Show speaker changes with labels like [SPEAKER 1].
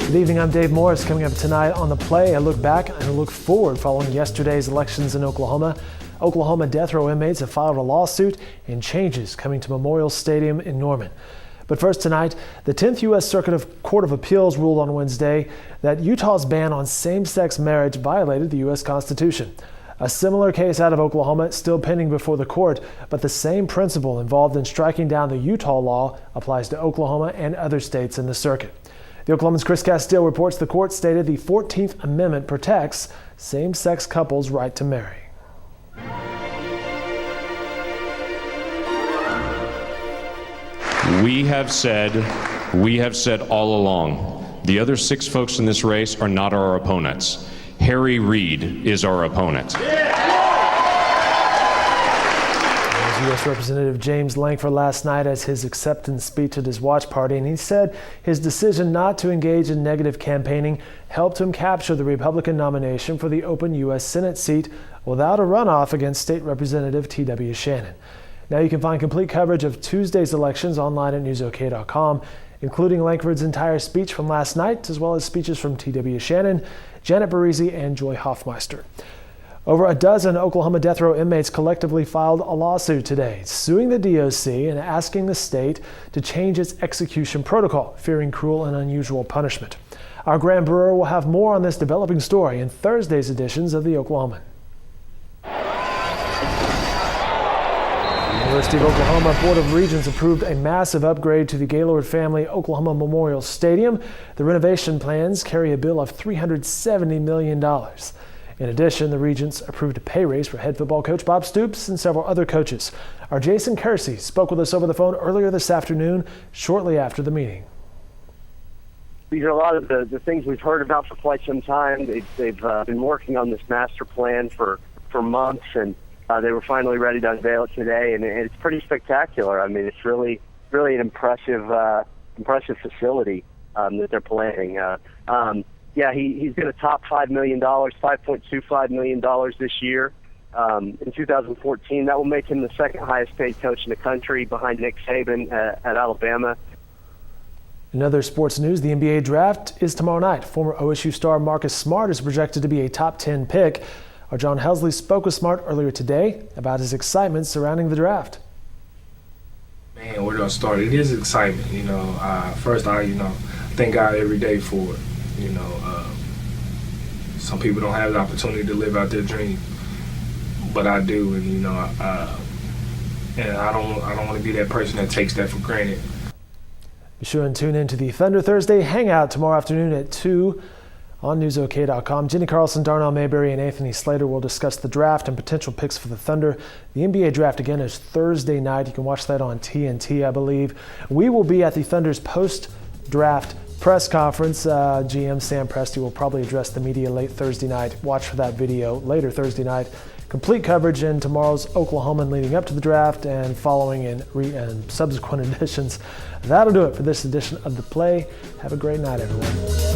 [SPEAKER 1] Good evening, I'm Dave Morris. Coming up tonight on The Play, a look back and a look forward following yesterday's elections in Oklahoma. Oklahoma death row inmates have filed a lawsuit and changes coming to Memorial Stadium in Norman. But first tonight, the 10th U.S. Circuit Court of Appeals ruled on Wednesday that Utah's ban on same-sex marriage violated the U.S. Constitution. A similar case out of Oklahoma is still pending before the court, but the same principle involved in striking down the Utah law applies to Oklahoma and other states in the circuit. The Oklahoman's Chris Castile reports the court stated the 14th Amendment protects same-sex couples' right to marry.
[SPEAKER 2] We have said all along, the other 6 folks in this race are not our opponents. Harry Reid is our opponent.
[SPEAKER 1] U.S. Representative James Lankford last night as his acceptance speech at his watch party, and he said his decision not to engage in negative campaigning helped him capture the Republican nomination for the open U.S. Senate seat without a runoff against State Representative T.W. Shannon. Now you can find complete coverage of Tuesday's elections online at newsok.com, including Lankford's entire speech from last night, as well as speeches from T.W. Shannon, Janet Barisi, and Joy Hoffmeister. Over a dozen Oklahoma death row inmates collectively filed a lawsuit today, suing the DOC and asking the state to change its execution protocol, fearing cruel and unusual punishment. Our Graham Brewer will have more on this developing story in Thursday's editions of the Oklahoman. The University of Oklahoma Board of Regents approved a massive upgrade to the Gaylord family Oklahoma Memorial Stadium. The renovation plans carry a bill of $370 million. In addition, the Regents approved a pay raise for head football coach Bob Stoops and several other coaches. Our Jason Kersey spoke with us over the phone earlier this afternoon, shortly after the meeting.
[SPEAKER 3] These are a lot of the things we've heard about for quite some time. They've been working on this master plan for months, and they were finally ready to unveil it today, and it's pretty spectacular. I mean, it's really an impressive facility that they're planning. Yeah, he's going to top $5 million, $5.25 million this year. In 2014, that will make him the second highest paid coach in the country behind Nick Saban at Alabama.
[SPEAKER 1] In other sports news, the NBA draft is tomorrow night. Former OSU star Marcus Smart is projected to be a top 10 pick. Our John Helsley spoke with Smart earlier today about his excitement surrounding the draft.
[SPEAKER 4] Man, where do I start? It is excitement, First, I thank God every day for it. Some people don't have the opportunity to live out their dream, but I do, and I don't want to be that person that takes that for granted.
[SPEAKER 1] Be sure and tune in to the Thunder Thursday Hangout tomorrow afternoon at 2 on newsok.com. Jenny Carlson, Darnell Mayberry, and Anthony Slater will discuss the draft and potential picks for the Thunder. The NBA draft again is Thursday night. You can watch that on TNT, I believe. We will be at the Thunder's post-draft press conference. GM Sam Presti will probably address the media late Thursday night. Watch for that video later Thursday night. Complete coverage in tomorrow's Oklahoman leading up to the draft and following in subsequent editions. That'll do it for this edition of The Play. Have a great night, everyone.